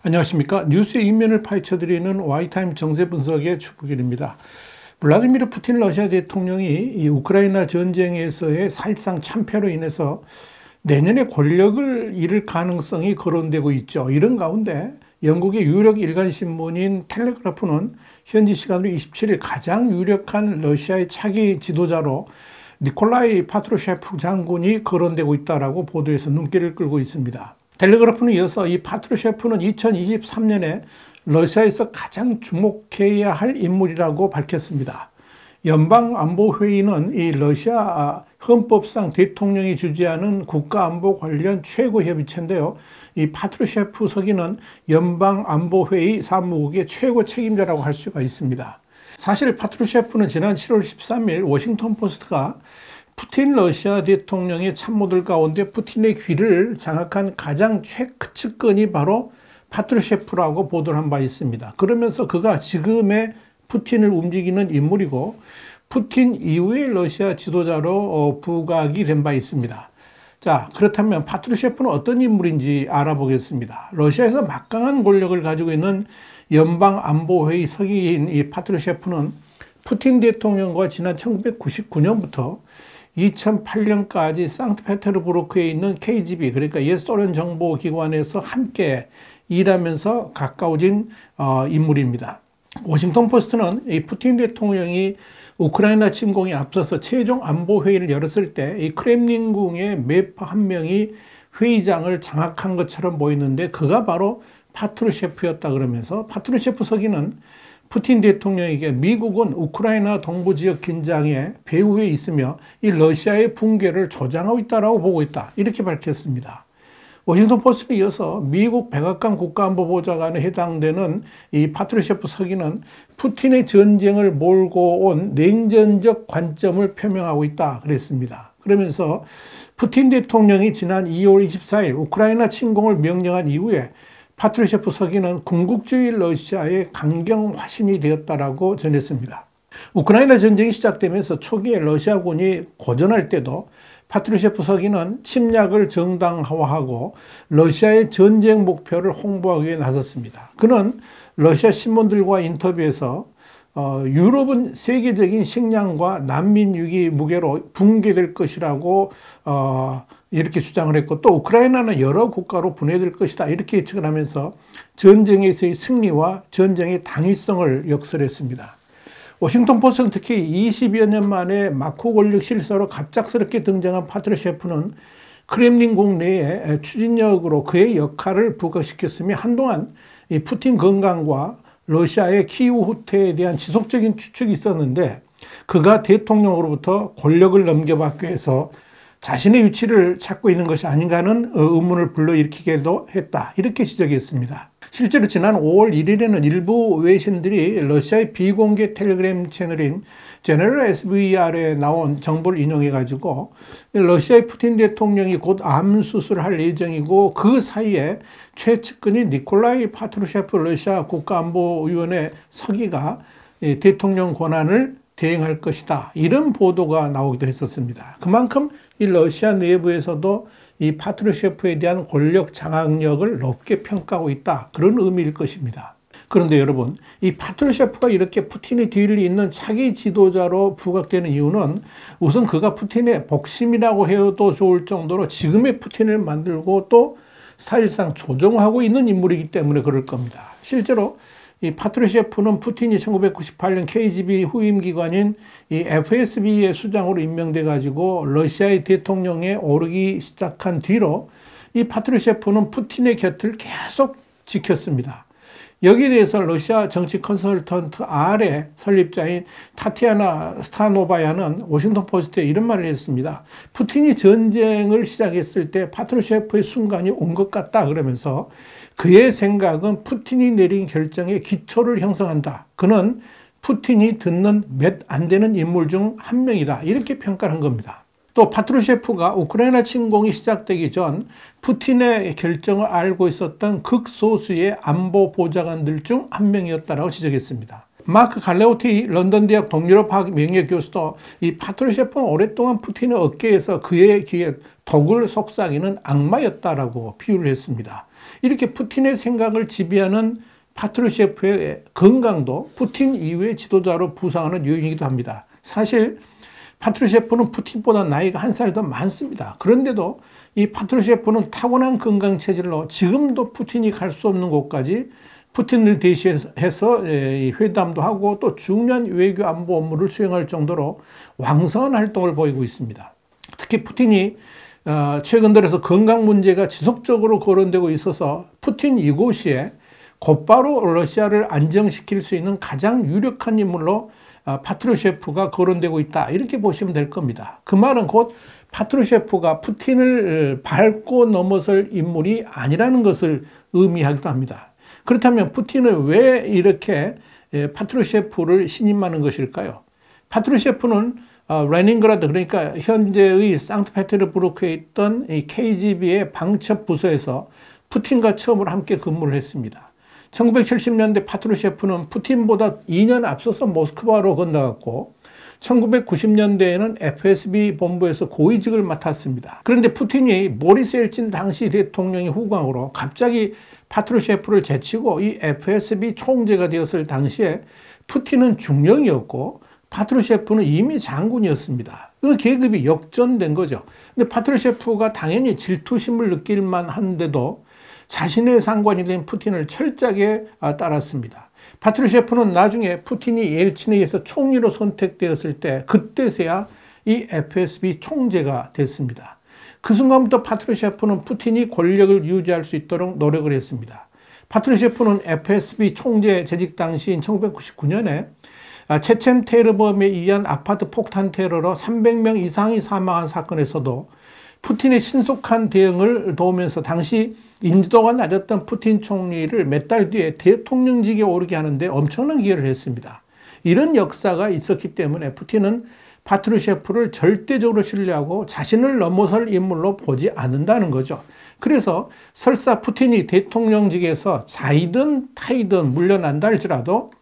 안녕하십니까. 뉴스의 인면을 파헤쳐드리는 와이타임 정세 분석의 주부길입니다. 블라디미르 푸틴 러시아 대통령이 이 우크라이나 전쟁에서의 사실상 참패로 인해서 내년에 권력을 잃을 가능성이 거론되고 있죠. 이런 가운데 영국의 유력 일간 신문인 텔레그라프는 현지 시간으로 27일 가장 유력한 러시아의 차기 지도자로 니콜라이 파트루셰프 장군이 거론되고 있다라고 보도해서 눈길을 끌고 있습니다. 텔레그래프는 이어서 이 파트루셰프는 2023년에 러시아에서 가장 주목해야 할 인물이라고 밝혔습니다. 연방안보회의는 이 러시아 헌법상 대통령이 주재하는 국가안보 관련 최고협의체인데요. 이 파트루셰프 서기는 연방안보회의 사무국의 최고 책임자라고 할 수가 있습니다. 사실 파트루셰프는 지난 7월 13일 워싱턴 포스트가 푸틴 러시아 대통령의 참모들 가운데 푸틴의 귀를 장악한 가장 최측근이 바로 파트루셰프라고 보도를 한 바 있습니다. 그러면서 그가 지금의 푸틴을 움직이는 인물이고 푸틴 이후의 러시아 지도자로 부각이 된 바 있습니다. 자, 그렇다면 파트루셰프는 어떤 인물인지 알아보겠습니다. 러시아에서 막강한 권력을 가지고 있는 연방안보회의 서기인 이 파트루셰프는 푸틴 대통령과 지난 1999년부터 2008년까지 상트페테르부르크에 있는 KGB, 그러니까 옛 소련 정보기관에서 함께 일하면서 가까워진 인물입니다. 워싱턴 포스트는 이 푸틴 대통령이 우크라이나 침공에 앞서서 최종 안보회의를 열었을 때 이 크렘린궁의 매파 한 명이 회의장을 장악한 것처럼 보이는데 그가 바로 파트루셰프였다 그러면서 파트루셰프 서기는 푸틴 대통령에게 미국은 우크라이나 동부 지역 긴장의 배후에 있으며 이 러시아의 붕괴를 조장하고 있다고 보고 있다. 이렇게 밝혔습니다. 워싱턴 포스트에 이어서 미국 백악관 국가안보보좌관에 해당되는 이 파트루셰프 서기는 푸틴의 전쟁을 몰고 온 냉전적 관점을 표명하고 있다 그랬습니다. 그러면서 푸틴 대통령이 지난 2월 24일 우크라이나 침공을 명령한 이후에 파트루셰프 서기는 군국주의 러시아의 강경 화신이 되었다라고 전했습니다. 우크라이나 전쟁이 시작되면서 초기에 러시아군이 고전할 때도 파트루셰프 서기는 침략을 정당화하고 러시아의 전쟁 목표를 홍보하기 위해 나섰습니다. 그는 러시아 신문들과 인터뷰에서 유럽은 세계적인 식량과 난민 위기 무게로 붕괴될 것이라고 이렇게 주장을 했고 또 우크라이나는 여러 국가로 분해될 것이다 이렇게 예측을 하면서 전쟁에서의 승리와 전쟁의 당위성을 역설했습니다. 워싱턴 포스트는 특히 20여 년 만에 마크 권력 실세로 갑작스럽게 등장한 파트루셰프는 크렘린궁 내에 추진력으로 그의 역할을 부각시켰으며 한동안 이 푸틴 건강과 러시아의 키이우 후퇴에 대한 지속적인 추측이 있었는데 그가 대통령으로부터 권력을 넘겨받기 위해서 자신의 위치를 찾고 있는 것이 아닌가 하는 의문을 불러일으키기도 했다. 이렇게 지적했습니다. 실제로 지난 5월 1일에는 일부 외신들이 러시아의 비공개 텔레그램 채널인 제너럴 SVR에 나온 정보를 인용해가지고 러시아의 푸틴 대통령이 곧 암 수술을 할 예정이고 그 사이에 최측근인 니콜라이 파트루셰프 러시아 국가안보위원회 서기가 대통령 권한을 대행할 것이다. 이런 보도가 나오기도 했었습니다. 그만큼 이 러시아 내부에서도 이 파트루셰프에 대한 권력 장악력을 높게 평가하고 있다. 그런 의미일 것입니다. 그런데 여러분, 이 파트루셰프가 이렇게 푸틴의 뒤를 잇는 차기 지도자로 부각되는 이유는 우선 그가 푸틴의 복심이라고 해도 좋을 정도로 지금의 푸틴을 만들고 또 사실상 조종하고 있는 인물이기 때문에 그럴 겁니다. 실제로 이 파트루셰프는 푸틴이 1998년 KGB 후임 기관인 이 FSB의 수장으로 임명돼 가지고 러시아의 대통령에 오르기 시작한 뒤로 이 파트루셰프는 푸틴의 곁을 계속 지켰습니다. 여기에 대해서 러시아 정치 컨설턴트 R의 설립자인 타티아나 스타노바야는 워싱턴 포스트에 이런 말을 했습니다. 푸틴이 전쟁을 시작했을 때 파트루셰프의 순간이 온 것 같다 그러면서 그의 생각은 푸틴이 내린 결정에 기초를 형성한다. 그는 푸틴이 듣는 몇 안 되는 인물 중 한 명이다. 이렇게 평가를 한 겁니다. 또 파트루셰프가 우크라이나 침공이 시작되기 전 푸틴의 결정을 알고 있었던 극소수의 안보 보좌관들 중 한 명이었다고 지적했습니다. 마크 갈레오티 런던 대학 동유럽학 명예교수도 이 파트루셰프는 오랫동안 푸틴의 어깨에서 그의 귀에 독을 속삭이는 악마였다라고 비유를 했습니다. 이렇게 푸틴의 생각을 지배하는 파트루셰프의 건강도 푸틴 이후의 지도자로 부상하는 요인이기도 합니다. 사실 파트루셰프는 푸틴보다 나이가 한 살 더 많습니다. 그런데도 이 파트루셰프는 타고난 건강 체질로 지금도 푸틴이 갈 수 없는 곳까지 푸틴을 대신해서 회담도 하고 또 중요한 외교 안보 업무를 수행할 정도로 왕성한 활동을 보이고 있습니다. 특히 푸틴이 최근 들어서 건강 문제가 지속적으로 거론되고 있어서 푸틴 이곳에 곧바로 러시아를 안정시킬 수 있는 가장 유력한 인물로 파트루셰프가 거론되고 있다, 이렇게 보시면 될 겁니다. 그 말은 곧 파트루셰프가 푸틴을 밟고 넘어설 인물이 아니라는 것을 의미하기도 합니다. 그렇다면 푸틴은 왜 이렇게 파트루셰프를 신임하는 것일까요? 파트루셰프는 레닌그라드, 그러니까 현재의 상트페테르부르크에 있던 KGB의 방첩 부서에서 푸틴과 처음으로 함께 근무를 했습니다. 1970년대 파트루셰프는 푸틴보다 2년 앞서서 모스크바로 건너갔고 1990년대에는 FSB 본부에서 고위직을 맡았습니다. 그런데 푸틴이 보리스 엘친 당시 대통령의 후광으로 갑자기 파트루셰프를 제치고 이 FSB 총재가 되었을 당시에 푸틴은 중령이었고 파트루셰프는 이미 장군이었습니다. 그 계급이 역전된 거죠. 근데 파트루셰프가 당연히 질투심을 느낄 만한데도 자신의 상관이 된 푸틴을 철저하게 따랐습니다. 파트루셰프는 나중에 푸틴이 옐친에 의해서 총리로 선택되었을 때 그때서야 이 FSB 총재가 됐습니다. 그 순간부터 파트루셰프는 푸틴이 권력을 유지할 수 있도록 노력을 했습니다. 파트루셰프는 FSB 총재 재직 당시인 1999년에 체첸 테러범에 의한 아파트 폭탄 테러로 300명 이상이 사망한 사건에서도 푸틴의 신속한 대응을 도우면서 당시 인지도가 낮았던 푸틴 총리를 몇 달 뒤에 대통령직에 오르게 하는데 엄청난 기여를 했습니다. 이런 역사가 있었기 때문에 푸틴은 파트루셰프를 절대적으로 신뢰하고 자신을 넘어설 인물로 보지 않는다는 거죠. 그래서 설사 푸틴이 대통령직에서 자이든 타이든 물러난다 할지라도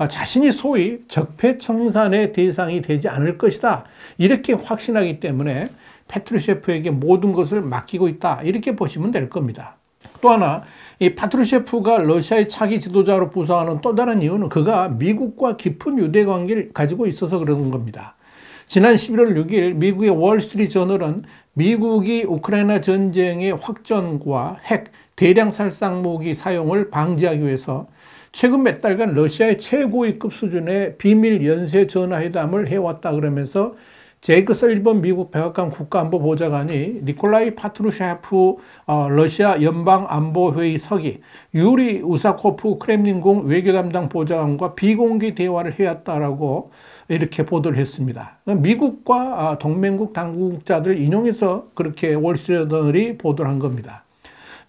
자신이 소위 적폐청산의 대상이 되지 않을 것이다, 이렇게 확신하기 때문에 파트루셰프에게 모든 것을 맡기고 있다, 이렇게 보시면 될 겁니다. 또 하나, 이 파트루셰프가 러시아의 차기 지도자로 부상하는 또 다른 이유는 그가 미국과 깊은 유대관계를 가지고 있어서 그러는 겁니다. 지난 11월 6일 미국의 월스트리트 저널은 미국이 우크라이나 전쟁의 확전과 핵, 대량 살상 무기 사용을 방지하기 위해서 최근 몇 달간 러시아의 최고위급 수준의 비밀 연쇄 전화회담을 해왔다 그러면서 제이크 설리번 미국 백악관 국가안보보좌관이 니콜라이 파트루셰프 러시아 연방안보회의 서기, 유리 우사코프 크렘린궁 외교담당 보좌관과 비공개 대화를 해왔다라고 이렇게 보도를 했습니다. 미국과 동맹국 당국자들 인용해서 그렇게 월스트리트저널이 보도를 한 겁니다.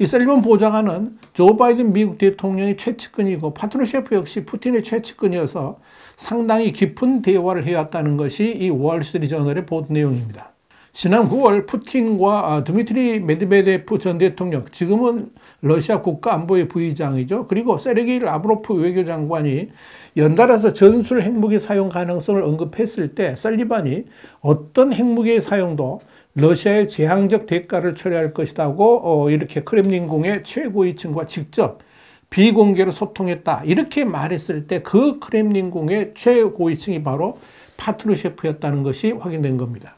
이 설리번 보좌관은 조 바이든 미국 대통령의 최측근이고 파트루셰프 역시 푸틴의 최측근이어서 상당히 깊은 대화를 해왔다는 것이 이 월스트리트저널의 보도 내용입니다. 지난 9월 푸틴과 드미트리 메드베데프 전 대통령, 지금은 러시아 국가안보회 부의장이죠. 그리고 세르게이 라브로프 외교장관이 연달아서 전술 핵무기 사용 가능성을 언급했을 때 설리반이 어떤 핵무기의 사용도 러시아의 재앙적 대가를 초래할 것이라고 이렇게 크렘린궁의 최고위층과 직접 비공개로 소통했다, 이렇게 말했을 때 그 크렘린궁의 최고위층이 바로 파트루셰프였다는 것이 확인된 겁니다.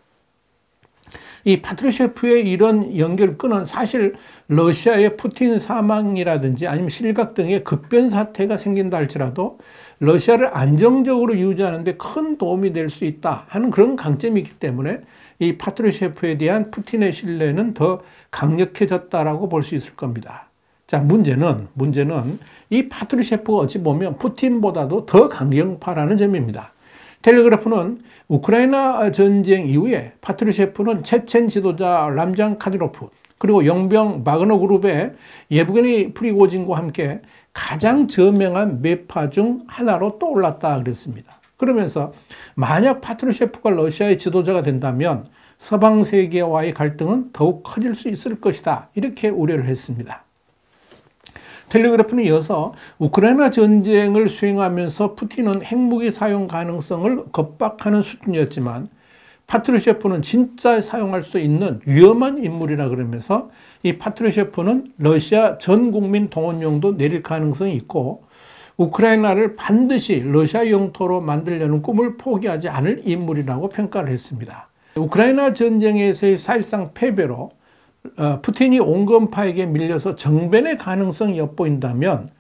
이 파트루셰프의 이런 연결끈은 사실 러시아의 푸틴 사망이라든지 아니면 실각 등의 급변 사태가 생긴다 할지라도 러시아를 안정적으로 유지하는 데 큰 도움이 될 수 있다 하는 그런 강점이 있기 때문에 이 파트루셰프에 대한 푸틴의 신뢰는 더 강력해졌다라고 볼 수 있을 겁니다. 자, 문제는 이 파트루셰프가 어찌 보면 푸틴보다도 더 강경파라는 점입니다. 텔레그래프는 우크라이나 전쟁 이후에 파트루셰프는 체첸 지도자 람잔 카디로프 그리고 용병 바그너 그룹의 예브게니 프리고진과 함께 가장 저명한 매파 중 하나로 떠올랐다 그랬습니다. 그러면서 만약 파트루셰프가 러시아의 지도자가 된다면 서방 세계와의 갈등은 더욱 커질 수 있을 것이다, 이렇게 우려를 했습니다. 텔레그래프는 이어서 우크라이나 전쟁을 수행하면서 푸틴은 핵무기 사용 가능성을 겁박하는 수준이었지만 파트루셰프는 진짜 사용할 수 있는 위험한 인물이라 그러면서 이 파트루셰프는 러시아 전 국민 동원령도 내릴 가능성이 있고 우크라이나를 반드시 러시아 영토로 만들려는 꿈을 포기하지 않을 인물이라고 평가를 했습니다. 우크라이나 전쟁에서의 사실상 패배로 푸틴이 온건파에게 밀려서 정변의 가능성이 엿보인다면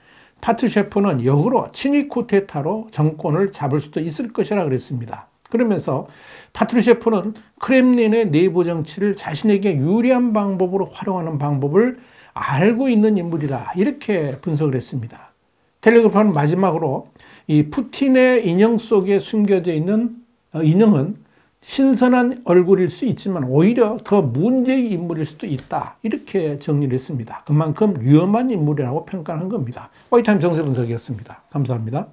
파트루셰프는 역으로 친위 쿠데타로 정권을 잡을 수도 있을 것이라 그랬습니다. 그러면서 파트루셰프는 크렘린의 내부 정치를 자신에게 유리한 방법으로 활용하는 방법을 알고 있는 인물이라 이렇게 분석을 했습니다. 텔레그래프는 마지막으로 이 푸틴의 인형 속에 숨겨져 있는 인형은 신선한 얼굴일 수 있지만 오히려 더 문제의 인물일 수도 있다 이렇게 정리를 했습니다. 그만큼 위험한 인물이라고 평가한 겁니다. 화이트타임 정세 분석이었습니다. 감사합니다.